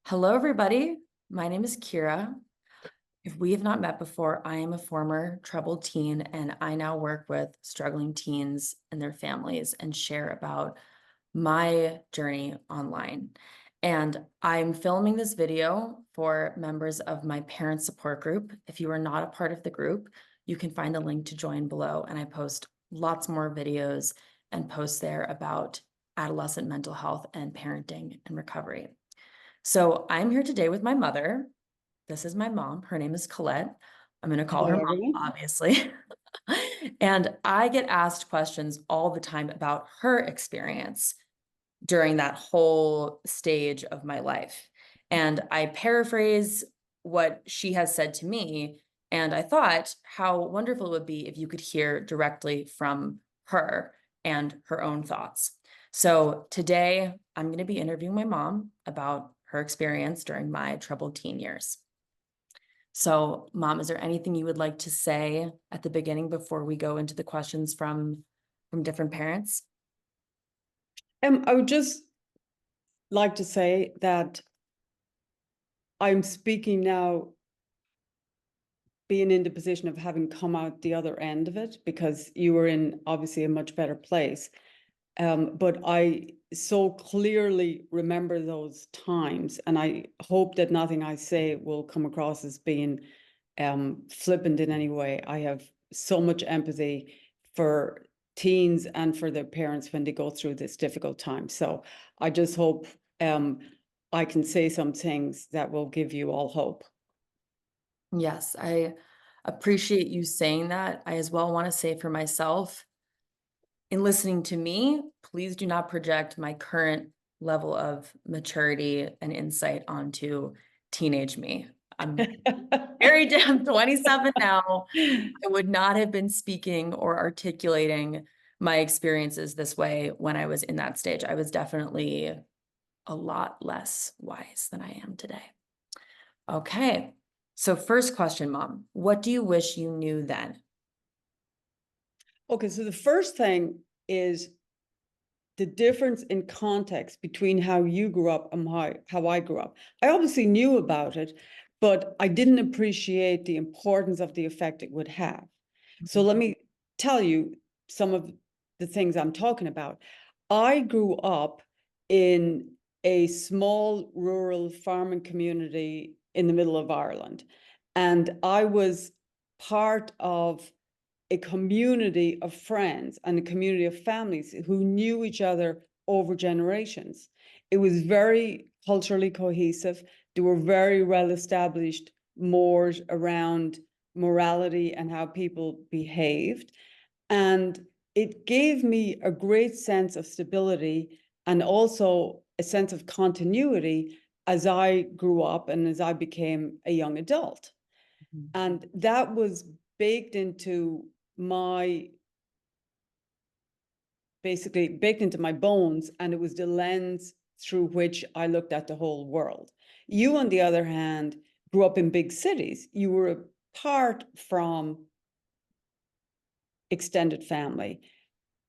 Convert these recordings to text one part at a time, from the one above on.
Hello, everybody. My name is Kira. If we have not met before, I am a former troubled teen, and I now work with struggling teens and their families and share about my journey online. And I'm filming this video for members of my parent support group. If you are not a part of the group, you can find a link to join below, and I post lots more videos and posts there about adolescent mental health and parenting and recovery. So I'm here today with my mother. This is my mom. Her name is Colette. I'm going to call her Hello, mom, everyone. obviously. And I get asked questions all the time about her experience during that whole stage of my life. And I paraphrase what she has said to me. And I thought how wonderful it would be if you could hear directly from her and her own thoughts. So today I'm going to be interviewing my mom about her experience during my troubled teen years. So, Mom, is there anything you would like to say at the beginning before we go into the questions from different parents? I would just like to say that I'm speaking now, being in the position of having come out the other end of it, because you were in obviously a much better place. But I so clearly remember those times, and I hope that nothing I say will come across as being flippant in any way. I have so much empathy for teens and for their parents when they go through this difficult time. So I just hope I can say some things that will give you all hope. Yes, I appreciate you saying that. I as well want to say for myself, in listening to me, please do not project my current level of maturity and insight onto teenage me. I'm very damn 27 now. I would not have been speaking or articulating my experiences this way when I was in that stage. I was definitely a lot less wise than I am today. Okay. So first question, Mom, what do you wish you knew then? Okay, so the first thing is the difference in context between how you grew up and how I grew up. I obviously knew about it, but I didn't appreciate the importance of the effect it would have. So let me tell you some of the things I'm talking about. I grew up in a small rural farming community in the middle of Ireland, and I was part of a community of friends and a community of families who knew each other over generations. It was very culturally cohesive. There were very well established mores around morality and how people behaved. And it gave me a great sense of stability and also a sense of continuity as I grew up and as I became a young adult. And that was baked into my basically baked into my bones, and it was the lens through which I looked at the whole world. You, on the other hand, grew up in big cities. You were apart from extended family.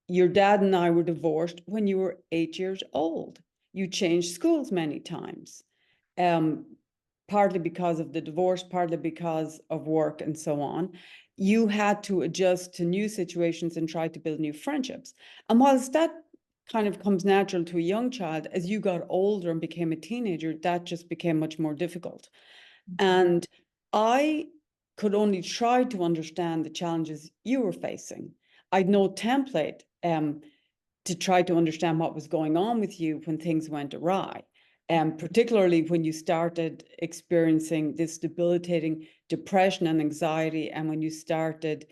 Your dad and I were divorced when you were 8 years old. You changed schools many times, um, partly because of the divorce, partly because of work and so on. You had to adjust to new situations and try to build new friendships. And whilst that kind of comes natural to a young child, as you got older and became a teenager, that just became much more difficult. And I could only try to understand the challenges you were facing. I'd no template to try to understand what was going on with you when things went awry. Particularly when you started experiencing this debilitating depression and anxiety, and when you started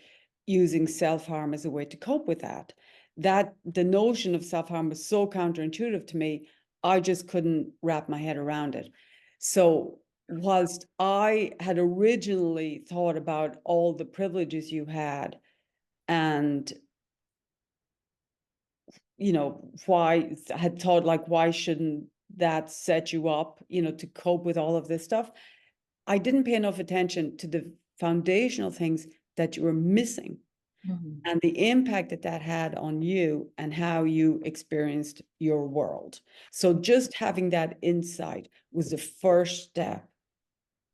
using self-harm as a way to cope with that. That the notion of self-harm was so counterintuitive to me, I just couldn't wrap my head around it. So whilst I had originally thought about all the privileges you had and why had thought like, why shouldn't that set you up, to cope with all of this stuff? I didn't pay enough attention to the foundational things that you were missing. Mhm. and the impact that that had on you and how you experienced your world. So just having that insight was the first step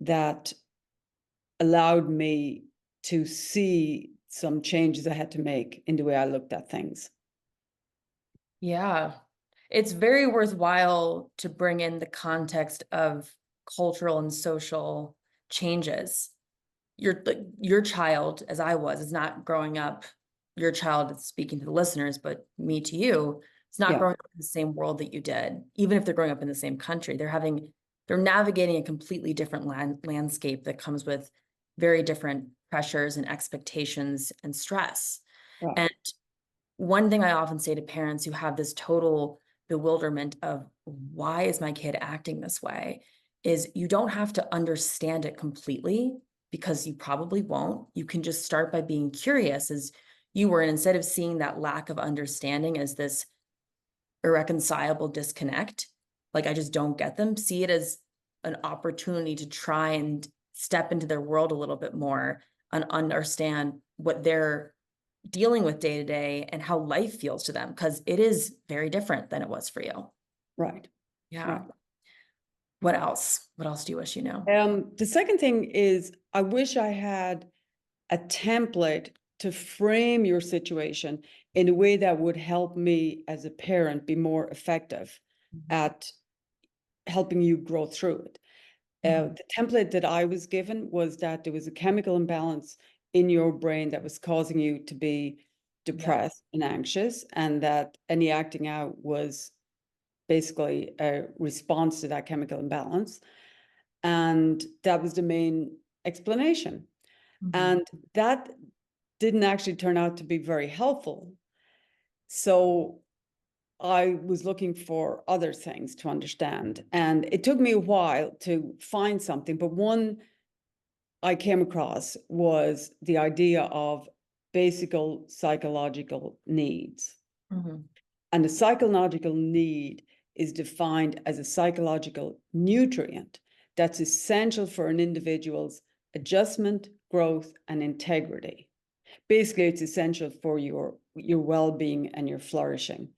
that allowed me to see some changes I had to make in the way I looked at things. Yeah. It's very worthwhile to bring in the context of cultural and social changes. Your child, as I was, is not growing up. Your child is speaking to the listeners, but me to you, it's not Yeah, growing up in the same world that you did. Even if they're growing up in the same country, they're navigating a completely different landscape that comes with very different pressures and expectations and stress. right, And one thing I often say to parents who have this total bewilderment of why is my kid acting this way is you don't have to understand it completely because you probably won't. You can just start by being curious as you were, and instead of seeing that lack of understanding as this irreconcilable disconnect, like I just don't get them, see it as an opportunity to try and step into their world a little bit more and understand what they're dealing with day to day and how life feels to them, because it is very different than it was for you. right, Yeah. right. What else? What else do you wish you knew? The second thing is I wish I had a template to frame your situation in a way that would help me as a parent be more effective Mhm. at helping you grow through it. Mhm. The template that I was given was that there was a chemical imbalance in your brain that was causing you to be Yeah. depressed and anxious, and that any acting out was basically a response to that chemical imbalance. And that was the main explanation. Mhm. And that didn't actually turn out to be very helpful. So I was looking for other things to understand. And it took me a while to find something, but one I came across was the idea of basic psychological needs. Mhm. And a psychological need is defined as a psychological nutrient that's essential for an individual's adjustment, growth, and integrity. Basically, it's essential for your well-being and your flourishing.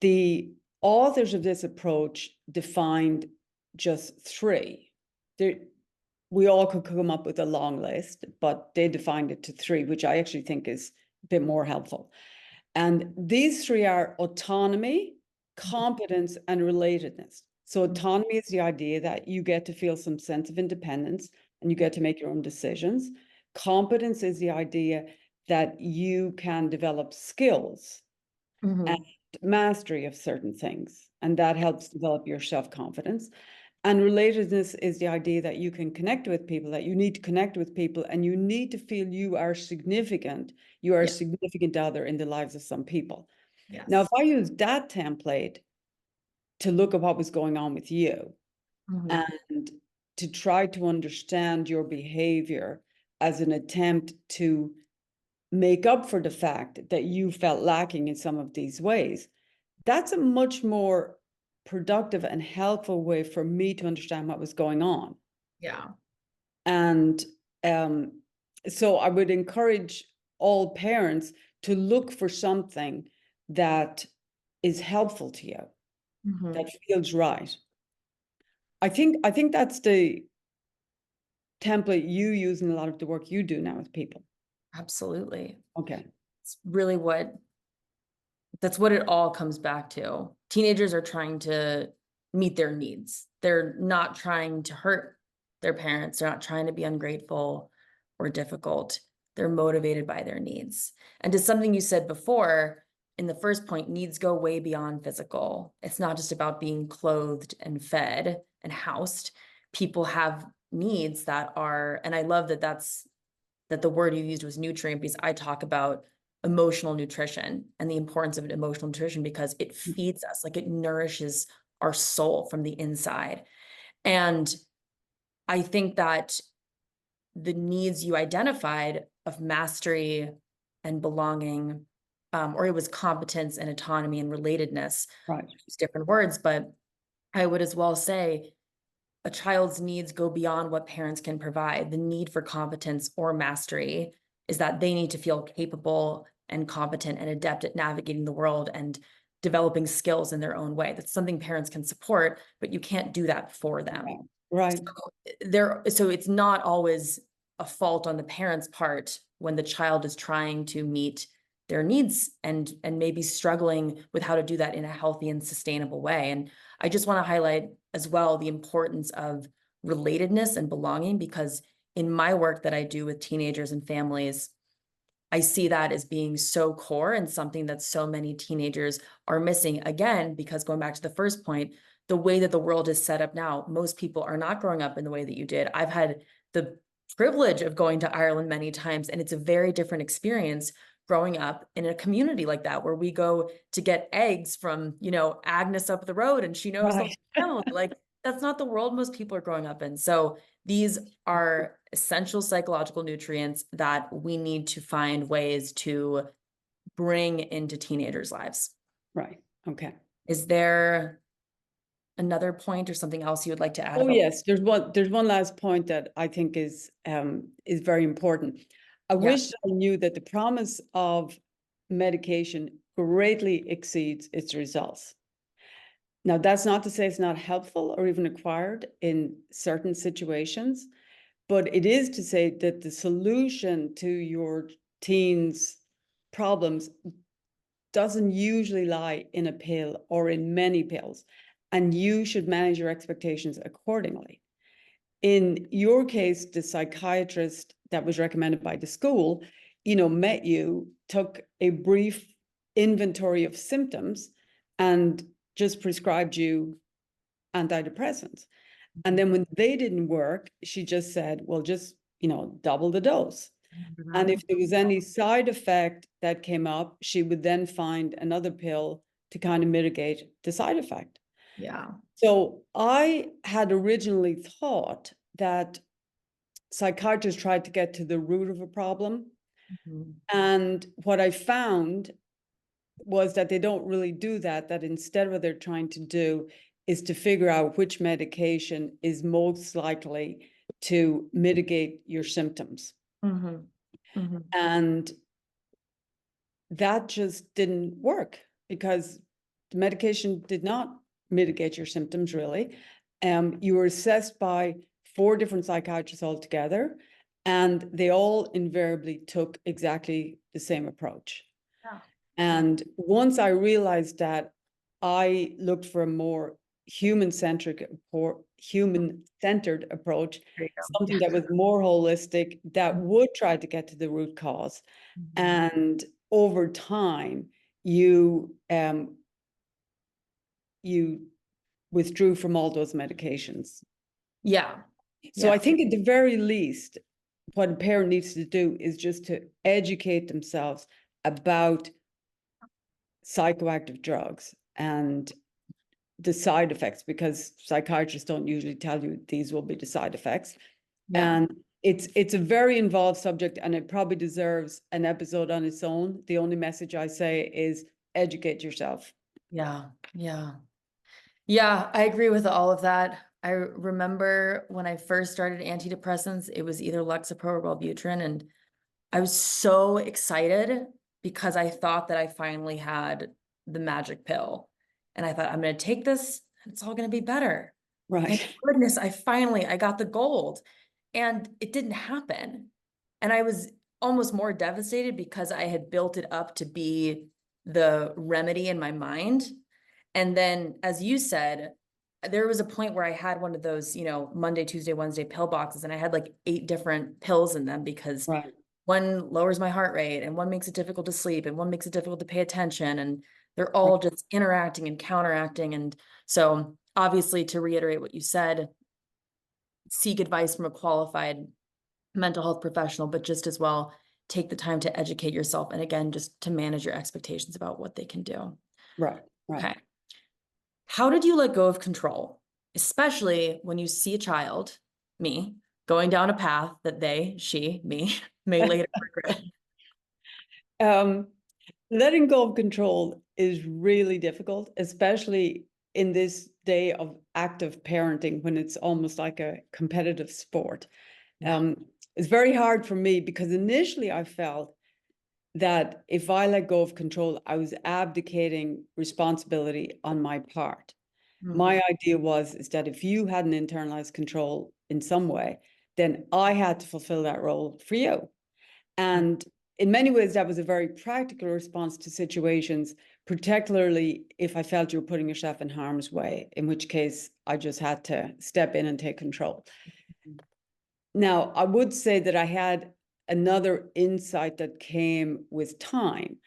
The authors of this approach defined just three. There, we all could come up with a long list, but they defined it to three, which I actually think is a bit more helpful. And these three are autonomy, competence, and relatedness. So Mhm. autonomy is the idea that you get to feel some sense of independence and you get to make your own decisions. Competence is the idea that you can develop skills and Mhm. mastery of certain things, and that helps develop your self-confidence. And relatedness is the idea that you can connect with people, that you need to connect with people, and you need to feel you are significant. You are a Yeah. significant other in the lives of some people. Now, if Yes. I use that template to look at what was going on with you Mhm. and to try to understand your behavior as an attempt to make up for the fact that you felt lacking in some of these ways, that's a much more productive and helpful way for me to understand what was going on. Yeah. And um, so I would encourage all parents to look for something that is helpful to you, that Mhm. feels right. I think that's the template you use in a lot of the work you do now with people. Absolutely. Okay. It's really that's what it all comes back to. Teenagers are trying to meet their needs. They're not trying to hurt their parents. They're not trying to be ungrateful or difficult. They're motivated by their needs. And to something you said before, in the first point, needs go way beyond physical. It's not just about being clothed and fed and housed. People have needs that are, and I love that the word you used was nutrient, because I talk about emotional nutrition and the importance of emotional nutrition because it feeds us, like it nourishes our soul from the inside. And I think that the needs you identified of mastery and belonging, or it was competence and autonomy and relatedness, Right. use different words, but I would as well say a child's needs go beyond what parents can provide. The need for competence or mastery is that they need to feel capable and competent and adept at navigating the world and developing skills in their own way. That's something parents can support, but you can't do that for them. Right. So it's not always a fault on the parents' part when the child is trying to meet their needs and maybe struggling with how to do that in a healthy and sustainable way. And I just want to highlight as well the importance of relatedness and belonging, because in my work that I do with teenagers and families, I see that as being so core and something that so many teenagers are missing. Again, because going back to the first point, the way that the world is set up now, most people are not growing up in the way that you did. I've had the privilege of going to Ireland many times, and it's a very different experience growing up in a community like that, where we go to get eggs from, Agnes up the road and she knows the whole Right. family. Like, that's not the world most people are growing up in. So these are essential psychological nutrients that we need to find ways to bring into teenagers' lives. Right. Okay. Is there another point or something else you would like to add Oh, about? yes, there's one last point that I think is very important. I Yeah. wish I knew that the promise of medication greatly exceeds its results. Now, that's not to say it's not helpful or even required in certain situations, but it is to say that the solution to your teen's problems doesn't usually lie in a pill or in many pills, and you should manage your expectations accordingly. In your case, the psychiatrist that was recommended by the school, met you, took a brief inventory of symptoms, and just prescribed you antidepressants. And then when they didn't work, she just said, well, just, double the dose. And if there was any side effect that came up, she would then find another pill to kind of mitigate the side effect. Yeah. So I had originally thought that psychiatrists tried to get to the root of a problem. Mhm. And what I found was that they don't really do that, that instead what they're trying to do is to figure out which medication is most likely to mitigate your symptoms. Mhm. Mhm. And that just didn't work because the medication did not mitigate your symptoms really. You were assessed by 4 different psychiatrists altogether, and they all invariably took exactly the same approach. Yeah. And once I realized that, I looked for a more human-centric or human-centered approach, There you go. something Yeah. that was more holistic, that would try to get to the root cause. Mhm. And over time, you withdrew from all those medications. Yeah. So I Yeah. think at the very least, what a parent needs to do is just to educate themselves about psychoactive drugs and the side effects, because psychiatrists don't usually tell you these will be the side effects. Yeah. And it's a very involved subject, and it probably deserves an episode on its own. The only message I say is educate yourself. Yeah. Yeah. Yeah, I agree with all of that. I remember when I first started antidepressants, it was either Lexapro or Wellbutrin, and I was so excited because I thought that I finally had the magic pill. And I thought, I'm going to take this and it's all going to be better. Thank Right. goodness I got the gold. And it didn't happen. And I was almost more devastated because I had built it up to be the remedy in my mind. And then, as you said, there was a point where I had one of those, Monday, Tuesday, Wednesday pill boxes, and I had like 8 different pills in them because Right. one lowers my heart rate and one makes it difficult to sleep and one makes it difficult to pay attention. And they're Right. all just interacting and counteracting. And so, obviously, to reiterate what you said, seek advice from a qualified mental health professional, but just as well, take the time to educate yourself. And again, just to manage your expectations about what they can do. Right. Right. Okay. How did you let go of control, especially when you see a child, me, going down a path that me, may later regret? Um, letting go of control is really difficult, especially in this day of active parenting when it's almost like a competitive sport. Yeah. Um, It's very hard for me because initially I felt that if I let go of control, I was abdicating responsibility on my part. Mhm, My idea was is that if you hadn't internalized control in some way, then I had to fulfill that role for you. mm, And in many ways, that was a very practical response to situations, particularly if I felt you were putting yourself in harm's way, in which case I just had to step in and take control. mm, Now, I would say that I had another insight that came with time,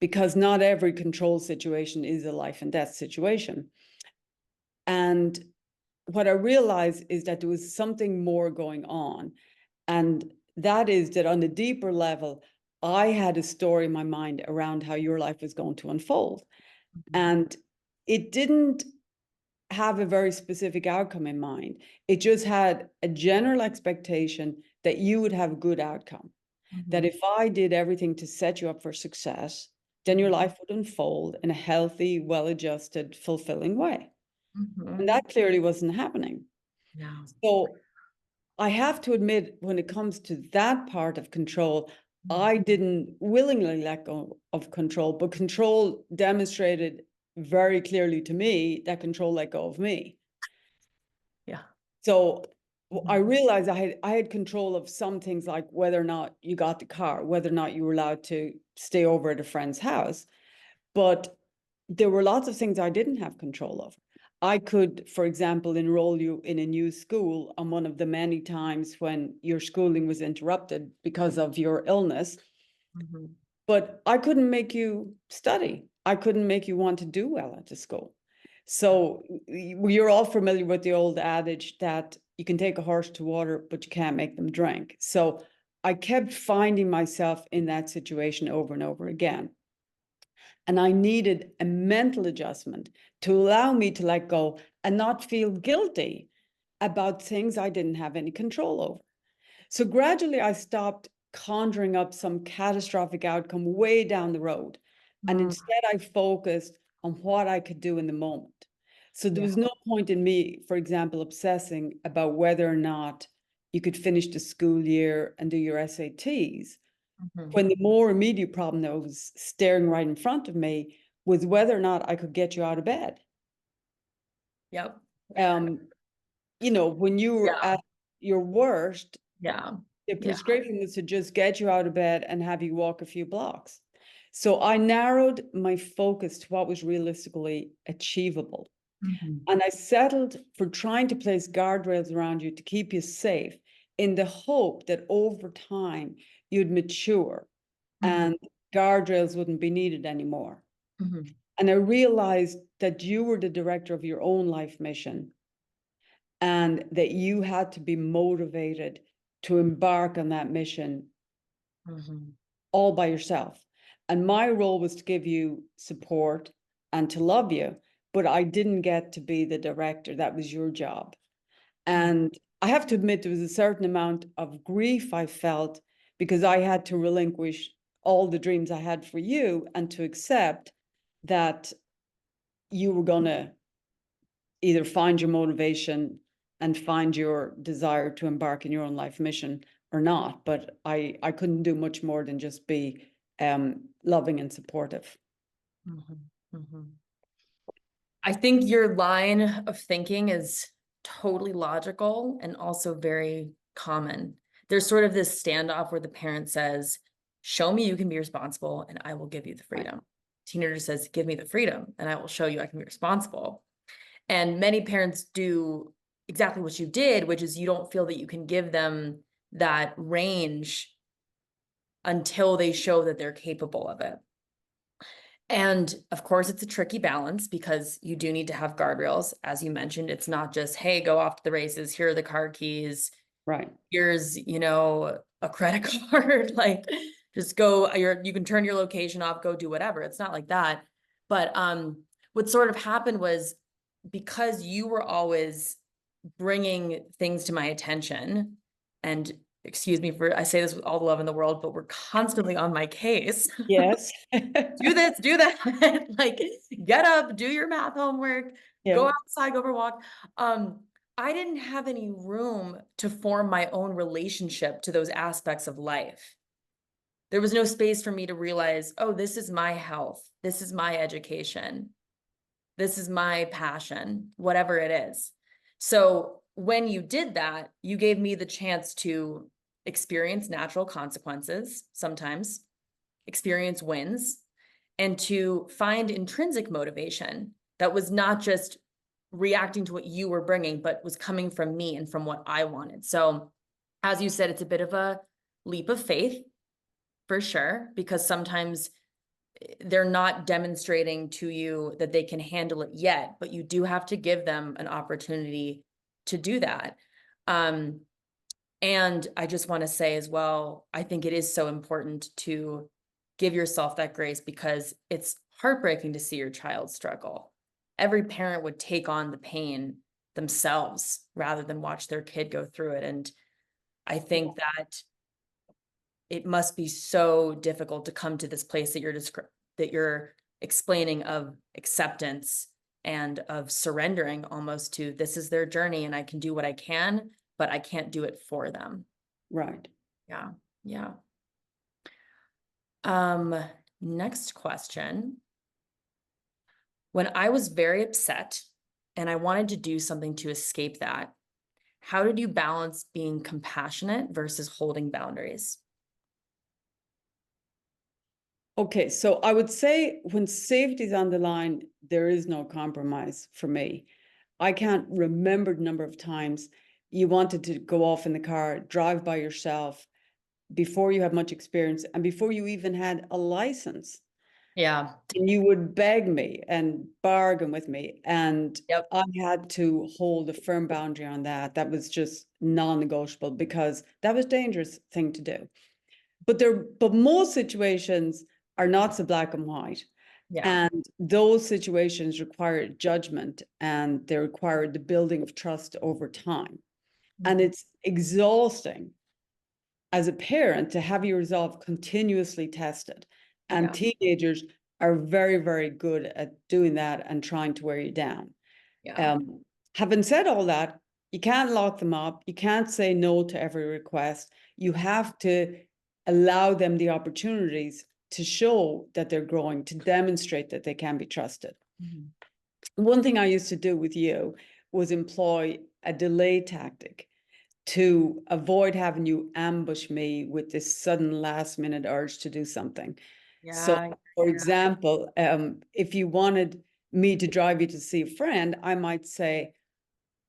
because not every control situation is a life and death situation. And what I realized is that there was something more going on. And that is that on a deeper level, I had a story in my mind around how your life was going to unfold. mhm, And it didn't have a very specific outcome in mind. It just had a general expectation that you would have a good outcome. That mhm, if I did everything to set you up for success, then your mhm, life would unfold in a healthy, well adjusted, fulfilling way. And mhm. that clearly wasn't happening. Yeah. So I have to admit, when it comes to that part of control, Mhm. I didn't willingly let go of control, but control demonstrated very clearly to me that control let go of me. Yeah. So I Mhm, realized I had control of some things, like whether or not you got the car, whether or not you were allowed to stay over at a friend's house. But there were lots of things I didn't have control of. I could, for example, enroll you in a new school on one of the many times when your schooling was interrupted because of your illness, mhm. but I couldn't make you study. I couldn't make you want to do well at the school. Yeah. So you're all familiar with the old adage that you can take a horse to water, but you can't make them drink. So I kept finding myself in that situation over and over again. And I needed a mental adjustment to allow me to let go and not feel guilty about things I didn't have any control over. So gradually, I stopped conjuring up some catastrophic outcome way down the road. And Mm, instead, I focused on what I could do in the moment. So there yeah. was no point in me, for example, obsessing about whether or not you could finish the school year and do your SATs, Mhm. when the more immediate problem that was staring right in front of me was whether or not I could get you out of bed. Yep. Um, when you were Yeah. at your worst, Yeah. the Yeah. prescription was to just get you out of bed and have you walk a few blocks. So I narrowed my focus to what was realistically achievable. Mhm, And I settled for trying to place guardrails around you to keep you safe, in the hope that over time you'd mature mhm, and guardrails wouldn't be needed anymore. mhm, And I realized that you were the director of your own life mission and that you had to be motivated to embark on that mission mhm, all by yourself. And my role was to give you support and to love you, but I didn't get to be the director. That was your job. mhm, And I have to admit, there was a certain amount of grief I felt because I had to relinquish all the dreams I had for you and to accept that you were going to either find your motivation and find your desire to embark in your own life mission or not. But I couldn't do much more than just be loving and supportive. mhm, mhm. I think your line of thinking is totally logical and also very common. There's sort of this standoff where the parent says, show me you can be responsible and I will give you the Right. freedom. Teenager says, give me the freedom and I will show you I can be responsible. And many parents do exactly what you did, which is you don't feel that you can give them that range until they show that they're capable of it. And of course, it's a tricky balance because you do need to have guardrails. As you mentioned, it's not just, hey, go off to the races. Here are the car keys. Right. Here's, a credit card. Like, just go, you can turn your location off, go do whatever. It's not like that. But what sort of happened was because you were always bringing things to my attention, and excuse me for, I say this with all the love in the world, but we're constantly on my case. Yes. Do this, do that. Like, get up, do your math homework, Yeah. go outside, go for a walk. I didn't have any room to form my own relationship to those aspects of life. There was no space for me to realize, oh, this is my health. This is my education. This is my passion, whatever it is. So when you did that, you gave me the chance to experience natural consequences sometimes, experience wins, and to find intrinsic motivation that was not just reacting to what you were bringing, but was coming from me and from what I wanted. So, as you said, it's a bit of a leap of faith for sure, because sometimes they're not demonstrating to you that they can handle it yet, but you do have to give them an opportunity to do that. Um, and I just want to say as well, I think it is so important to give yourself that grace because it's heartbreaking to see your child struggle. Every parent would take on the pain themselves rather than watch their kid go through it. And I think that it must be so difficult to come to this place that you're explaining of acceptance and of surrendering almost to this is their journey and I can do what I can, but I can't do it for them. Right. Yeah. Yeah. Next question. When I was very upset and I wanted to do something to escape that, how did you balance being compassionate versus holding boundaries? Okay, so I would say when safety is on the line, there is no compromise for me. I can't remember the number of times you wanted to go off in the car, drive by yourself before you had much experience and before you even had a license. Yeah. And you would beg me and bargain with me. And Yep. I had to hold a firm boundary on that. That was just non-negotiable because that was a dangerous thing to do. But most situations are not so black and white. Yeah. And those situations require judgment and they require the building of trust over time. And Mhm. it's exhausting as a parent to have your resolve continuously tested. And Yeah. teenagers are very, very good at doing that and trying to wear you down. Yeah. Um, Having said all that, you can't lock them up. You can't say no to every request. You have to allow them the opportunities to show that they're growing, to demonstrate that they can be trusted. Mhm. One thing I used to do with you was employ a delay tactic to avoid having you ambush me with this sudden last minute urge to do something. So, Yeah. for Yeah. example, if you wanted me to drive you to see a friend, I might say,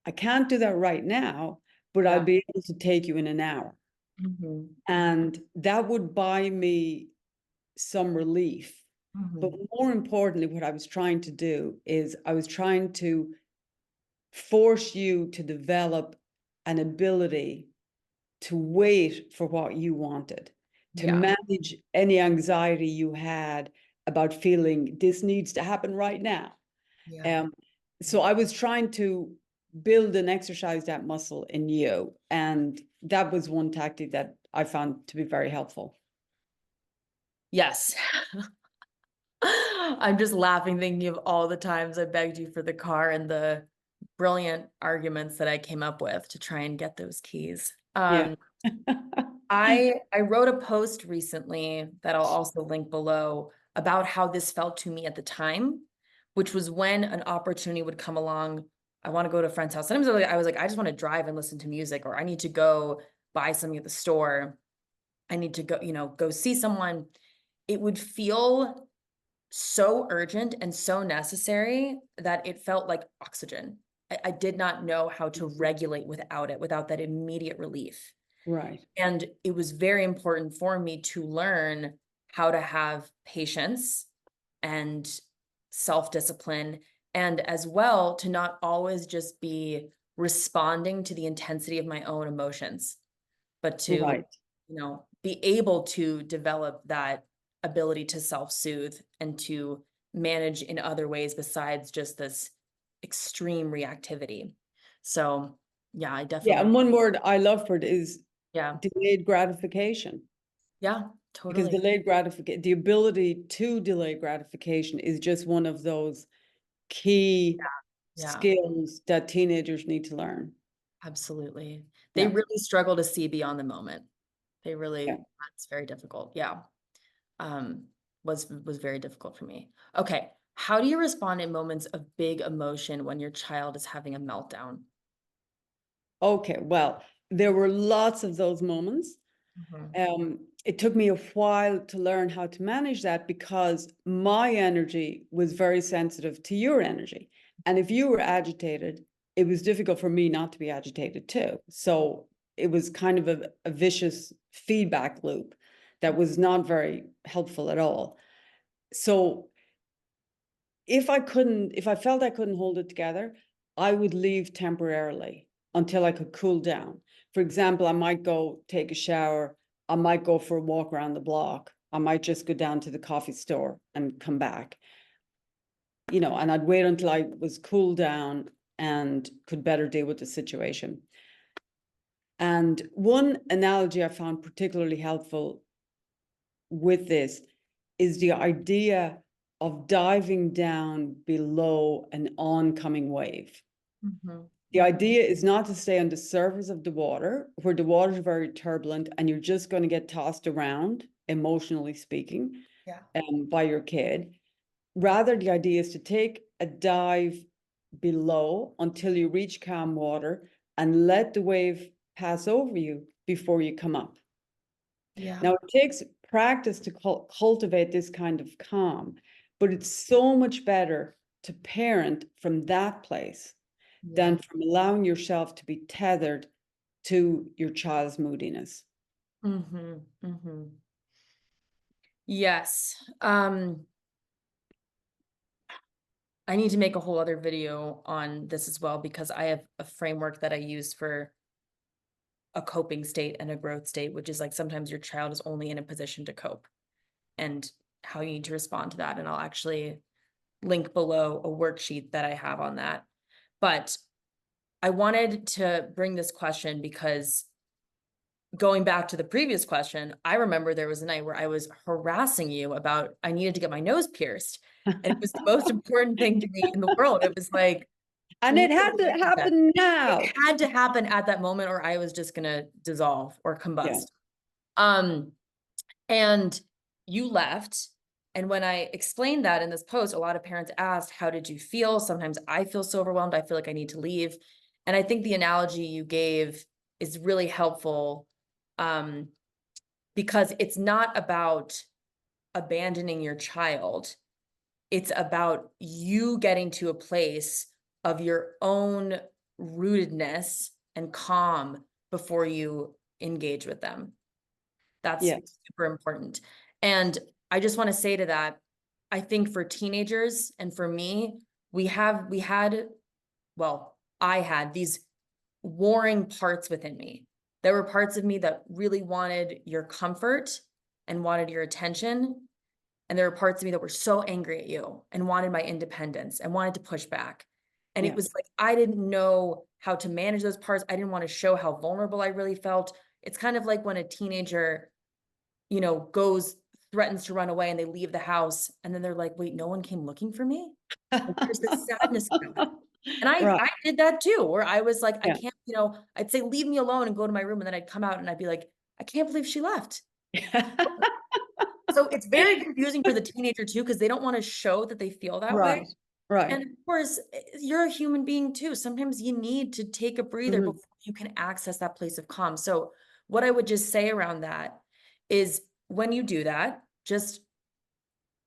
I can't do that right now, but I'll Yeah. be able to take you in an hour. Mhm. And that would buy me some relief. But Mhm. more importantly, what I was trying to do is I was trying to force you to develop an ability to wait for what you wanted, to Yeah. manage any anxiety you had about feeling this needs to happen right now. Yeah. Um, so I was trying to build and exercise that muscle in you. And that was one tactic that I found to be very helpful. Yes. I'm just laughing thinking of all the times I begged you for the car and the brilliant arguments that I came up with to try and get those keys. Yeah. I wrote a post recently that I'll also link below about how this felt to me at the time, which was when an opportunity would come along. I want to go to a friend's house. Sometimes I was like, I just want to drive and listen to music, or I need to go buy something at the store. I need to go, go see someone. It would feel so urgent and so necessary that it felt like oxygen. I did not know how to regulate without it, without that immediate relief. Right. And it was very important for me to learn how to have patience and self-discipline, and as well to not always just be responding to the intensity of my own emotions, but to, Right. be able to develop that ability to self-soothe and to manage in other ways besides just this extreme reactivity. So, yeah, I Yeah. definitely, And one word I love for it is yeah, delayed gratification. yeah, Because totally. delayed gratification, the ability to delay gratification is just one of those key Yeah, skills that teenagers need to learn. absolutely. They Yeah. really struggle to see beyond the moment. They really, Yeah. that's very difficult. Yeah. Um, was very difficult for me. Okay. How do you respond in moments of big emotion when your child is having a meltdown? Okay. Well, there were lots of those moments. Mhm. It took me a while to learn how to manage that because my energy was very sensitive to your energy. And if you were agitated, it was difficult for me not to be agitated too. So it was kind of a vicious feedback loop that was not very helpful at all. So if I felt I couldn't hold it together, I would leave temporarily until I could cool down. For example, I might go take a shower. I might go for a walk around the block. I might just go down to the coffee store and come back, and I'd wait until I was cooled down and could better deal with the situation. And one analogy I found particularly helpful with this is the idea of diving down below an oncoming wave. Mhm. The Mhm. idea is not to stay on the surface of the water, where the water is very turbulent and you're just going to get tossed around, emotionally speaking, Yeah. by your kid. Rather, the idea is to take a dive below until you reach calm water and let the wave pass over you before you come up. Yeah. Now, it takes practice to cultivate this kind of calm, but it's so much better to parent from that place Yeah. than from allowing yourself to be tethered to your child's moodiness. Mhm. Mhm. Yes. I need to make a whole other video on this as well because I have a framework that I use for a coping state and a growth state, which is like sometimes your child is only in a position to cope and how you need to respond to that. And I'll actually link below a worksheet that I have on that. But I wanted to bring this question because going back to the previous question, I remember there was a night where I was harassing you about I needed to get my nose pierced. And it was the most important thing to me in the world. It was like, And please it had don't to make me that. happen It now. had to happen at that moment, or I was just gonna dissolve or Yeah. combust. Um, and you left. And when I explained that in this post, a lot of parents asked, how did you feel? Sometimes I feel so overwhelmed. I feel like I need to leave. And I think the analogy you gave is really helpful um, because it's not about abandoning your child. It's about you getting to a place of your own rootedness and calm before you engage with them. That's Yes. super important. And I just want to say to that, I think for teenagers and for me, well, I had these warring parts within me. There were parts of me that really wanted your comfort and wanted your attention. And there were parts of me that were so angry at you and wanted my independence and wanted to push back. And it Yeah. was like, I didn't know how to manage those parts. I didn't want to show how vulnerable I really felt. It's kind of like when a teenager goes, threatens to run away and they leave the house. And then they're like, wait, no one came looking for me? Like, there's this sadness about it. And Right. I did that too, where I was like, I Yeah. can't, I'd say, leave me alone and go to my room. And then I'd come out and I'd be like, I can't believe she left. So it's very confusing for the teenager too, because they don't want to show that they feel that way. Right. Right. And of course, you're a human being too. Sometimes you need to take a breather Mhm. before you can access that place of calm. So what I would just say around that is when you do that, just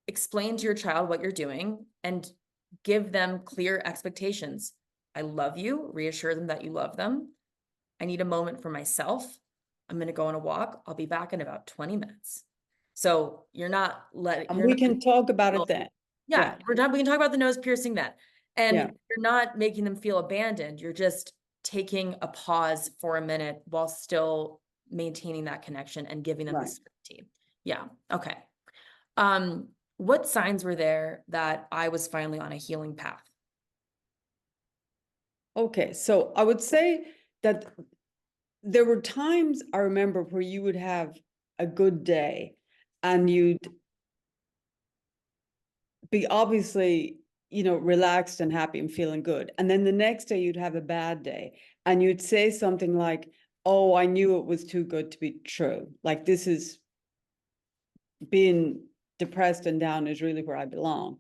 explain to your child what you're doing and give them clear expectations. I love you, reassure them that you love them. I need a moment for myself. I'm going to go on a walk. I'll be back in about 20 minutes. So And we can talk about it then. yeah, Yeah. we can talk about the nose piercing then. And Yeah. you're not making them feel abandoned. You're just taking a pause for a minute while still maintaining that connection and giving them the Right. certainty. Yeah. Okay. What signs were there that I was finally on a healing path? Okay. So I would say that there were times I remember where you would have a good day and you'd be obviously relaxed and happy and feeling good. And then the next day you'd have a bad day and you'd say something like, oh, I knew it was too good to be true. Like, this is being depressed and down is really where I belong.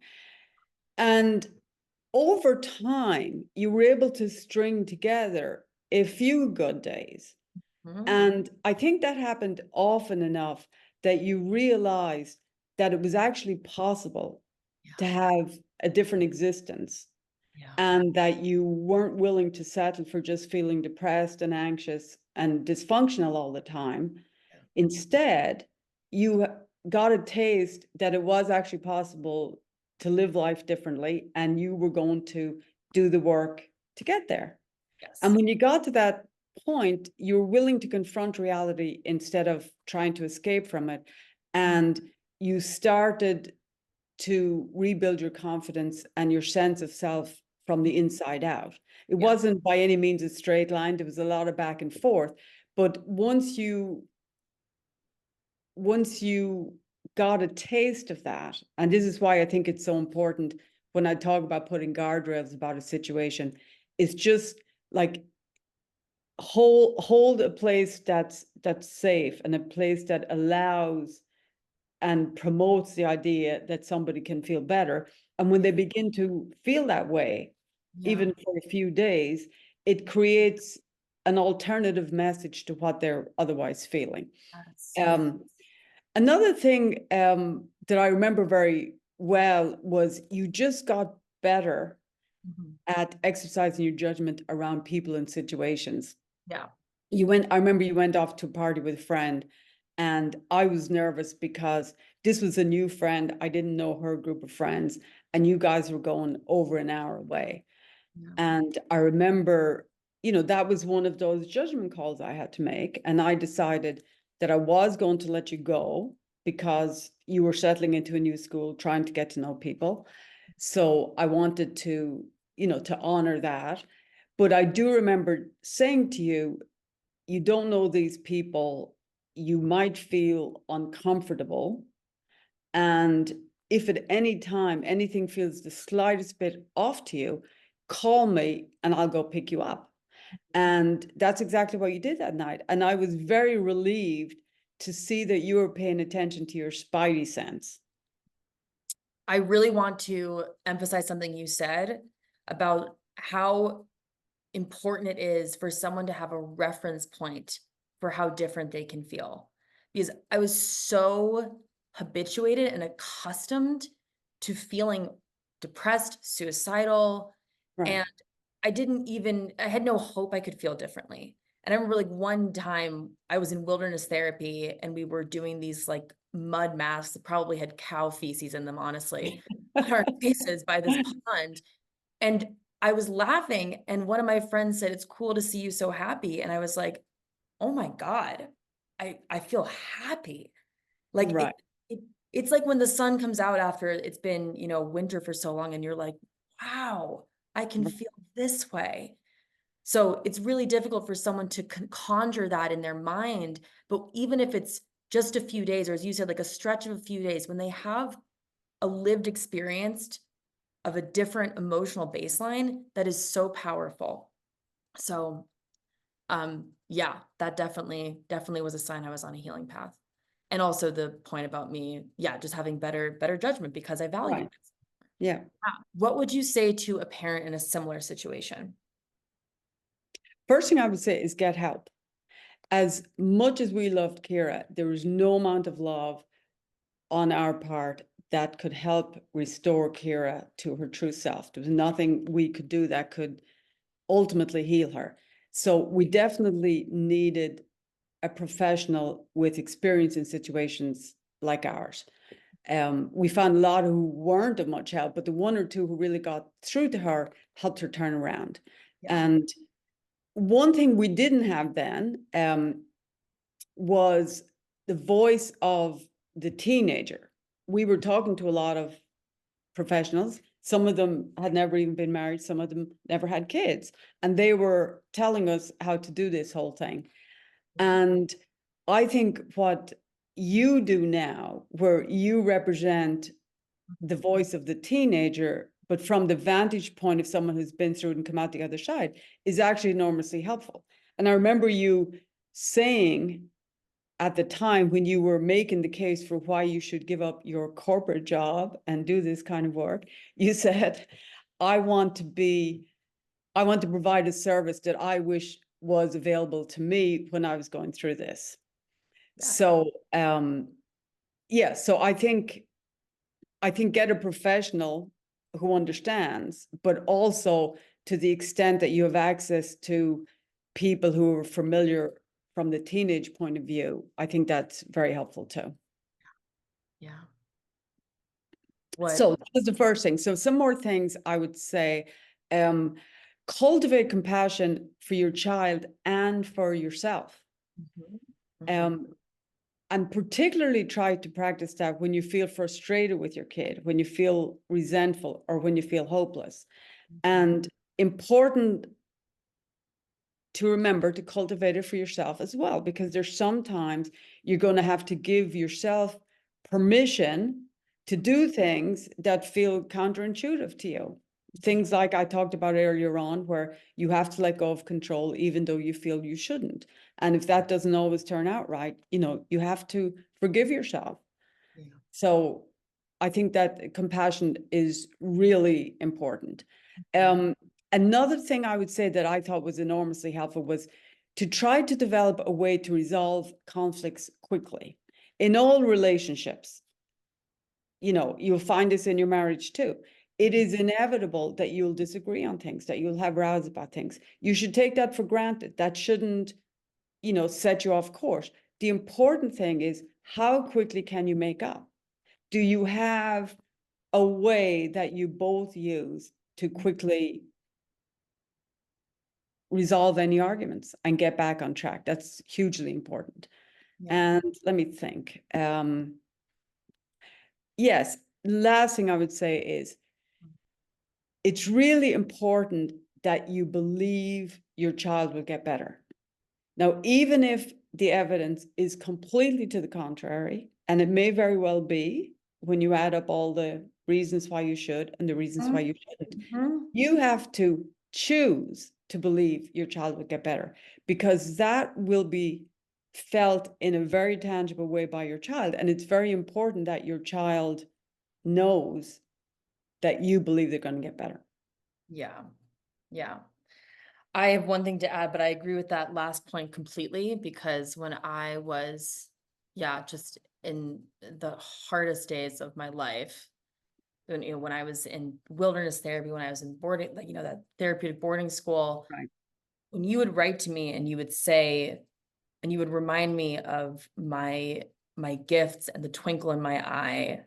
And over time, you were able to string together a few good days. Mhm. And I think that happened often enough that you realized that it was actually possible Yeah. to have a different existence, Yeah. and that you weren't willing to settle for just feeling depressed and anxious and dysfunctional all the time. Yeah. Instead, you got a taste that it was actually possible to live life differently, and you were going to do the work to get there. And Yes. when you got to that point, you were willing to confront reality instead of trying to escape from it. Mm. And you started to rebuild your confidence and your sense of self from the inside out. It Yeah. wasn't by any means a straight line. There was a lot of back and forth. But once you got a taste of that, and this is why I think it's so important when I talk about putting guardrails about a situation, is just like hold a place that's safe, and a place that allows and promotes the idea that somebody can feel better. And when they begin to feel that way, Yeah. even for a few days, it creates an alternative message to what they're otherwise feeling. Yes. Yeah. Um, Another thing that I remember very well was you just got better Mhm. at exercising your judgment around people and situations. Yeah. I remember you went off to a party with a friend, and I was nervous because this was a new friend. I didn't know her group of friends, and you guys were going over an hour away. Yeah. And I remember, that was one of those judgment calls I had to make. And I decided that I was going to let you go because you were settling into a new school, trying to get to know people. So I wanted to honor that. But I do remember saying to you, you don't know these people, you might feel uncomfortable. And if at any time anything feels the slightest bit off to you, call me and I'll go pick you up. And that's exactly what you did that night. And I was very relieved to see that you were paying attention to your spidey sense. I really want to emphasize something you said about how important it is for someone to have a reference point for how different they can feel. Because I was so habituated and accustomed to feeling depressed, suicidal, Right. and I had no hope I could feel differently. And I remember like one time I was in wilderness therapy and we were doing these like mud masks that probably had cow feces in them, honestly, on our faces by this pond. And I was laughing, and one of my friends said, "It's cool to see you so happy." And I was like, "Oh my God, I feel happy." Like Right. it it's like when the sun comes out after it's been, winter for so long, and you're like, "Wow, I can feel this way." So it's really difficult for someone to conjure that in their mind. But even if it's just a few days, or as you said, like a stretch of a few days, when they have a lived experience of a different emotional baseline, that is so powerful. So, yeah, that definitely was a sign I was on a healing path. And also the point about me, yeah, just having better judgment because I valued Right. it. Yeah. What would you say to a parent in a similar situation? First thing I would say is get help. As much as we loved Kira, there was no amount of love on our part that could help restore Kira to her true self. There was nothing we could do that could ultimately heal her. So we definitely needed a professional with experience in situations like ours. We found a lot who weren't of much help, but the one or two who really got through to her helped her turn around. Yeah. And one thing we didn't have then was the voice of the teenager. We were talking to a lot of professionals. Some of them had never even been married, some of them never had kids. And they were telling us how to do this whole thing. And I think what you do now, where you represent the voice of the teenager, but from the vantage point of someone who's been through it and come out the other side, is actually enormously helpful. And I remember you saying at the time when you were making the case for why you should give up your corporate job and do this kind of work, you said, I want to provide a service that I wish was available to me when I was going through this. Yeah. So, yeah, so I think get a professional who understands, but also to the extent that you have access to people who are familiar from the teenage point of view, I think that's very helpful too. Yeah. What? So that was the first thing. So some more things I would say, um, cultivate compassion for your child and for yourself. Mhm, mhm, Um, and particularly try to practice that when you feel frustrated with your kid, when you feel resentful, or when you feel hopeless. mhm. And important to remember to cultivate it for yourself as well, because there's sometimes you're going to have to give yourself permission to do things that feel counterintuitive to you. Things like I talked about earlier on, where you have to let go of control, even though you feel you shouldn't. And if that doesn't always turn out right, you have to forgive yourself. Yeah. So I think that compassion is really important. Mhm. Another thing I would say that I thought was enormously helpful was to try to develop a way to resolve conflicts quickly in all relationships. You'll find this in your marriage too. It is inevitable that you'll disagree on things, that you'll have rows about things. You should take that for granted. That shouldn't, set you off course. The important thing is, how quickly can you make up? Do you have a way that you both use to quickly resolve any arguments and get back on track? That's hugely important. Yeah. And let me think. Yes, last thing I would say is it's really important that you believe your child will get better. Now, even if the evidence is completely to the contrary, and it may very well be when you add up all the reasons why you should and the reasons why you shouldn't, Mhm. you have to choose to believe your child will get better, because that will be felt in a very tangible way by your child. And it's very important that your child knows that you believe they're going to get better. Yeah. Yeah. I have one thing to add, but I agree with that last point completely because when I was, yeah, just in the hardest days of my life, when I was in wilderness therapy, when I was in boarding, like, that therapeutic boarding school, Right. when you would write to me and you would say, and you would remind me of my gifts and the twinkle in my eye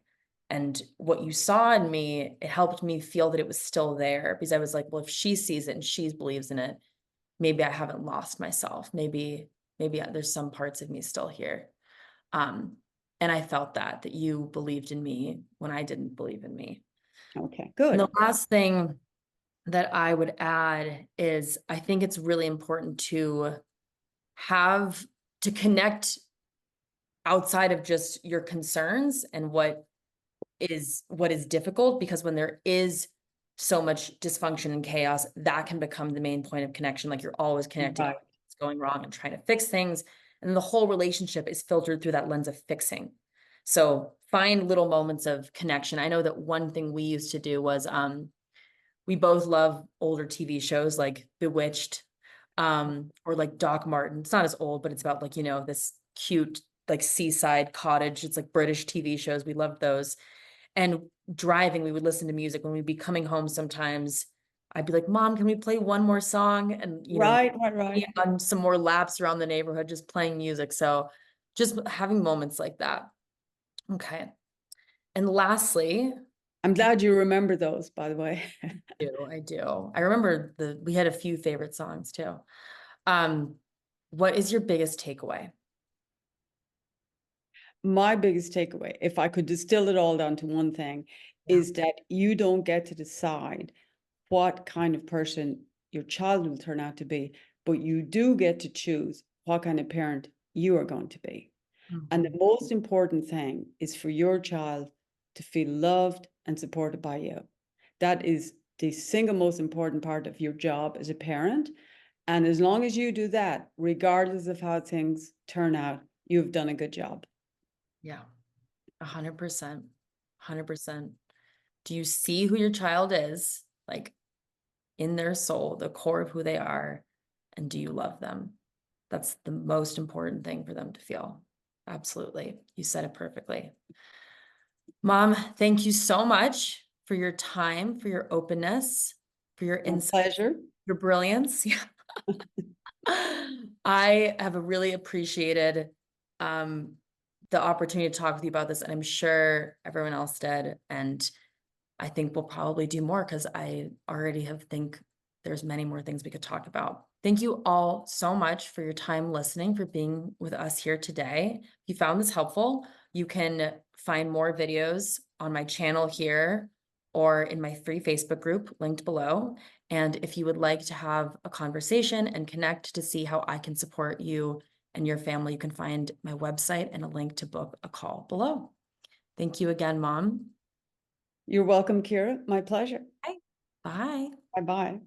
and what you saw in me, it helped me feel that it was still there because I was like, well, if she sees it and she believes in it, maybe I haven't lost myself. Maybe there's some parts of me still here. Um, and I felt that you believed in me when I didn't believe in me. Okay, And the good. last thing that I would add is I think it's really important to have to connect outside of just your concerns and what is difficult, because when there is so much dysfunction and chaos, that can become the main point of connection. Like you're always connecting on Right. what's going wrong and trying to fix things. And the whole relationship is filtered through that lens of fixing. So find little moments of connection. I know that one thing we used to do was we both love older TV shows like Bewitched, or like Doc Martin. It's not as old, but it's about like, this cute like seaside cottage. It's like British TV shows. We loved those. And driving, we would listen to music when we'd be coming home sometimes. I'd be like, Mom, can we play one more song? And, Right, right, be right. on some more laps around the neighborhood, just playing music. So just having moments like that. Okay. And lastly, I'm glad you remember those, by the way. I do. I remember we had a few favorite songs too. Um, what is your biggest takeaway? My biggest takeaway, if I could distill it all down to one thing, Yeah. is that you don't get to decide what kind of person your child will turn out to be, but you do get to choose what kind of parent you are going to be. And the Mhm. most important thing is for your child to feel loved and supported by you. That is the single most important part of your job as a parent. And as long as you do that, regardless of how things turn out, you've done a good job. Yeah, 100%. 100%. Do you see who your child is, like in their soul, the core of who they are, and do you love them? That's the most important thing for them to feel. Absolutely. You said it perfectly. Mom, thank you so much for your time, for your openness, for your My insight, pleasure. your brilliance. I have really appreciated the opportunity to talk with you about this, and I'm sure everyone else did. And I think we'll probably do more because I already have think there's many more things we could talk about. Thank you all so much for your time listening, for being with us here today. If you found this helpful, you can find more videos on my channel here or in my free Facebook group linked below. And if you would like to have a conversation and connect to see how I can support you and your family, you can find my website and a link to book a call below. Thank you again, Mom. You're welcome, Kira. My pleasure. Bye. Bye. Bye bye.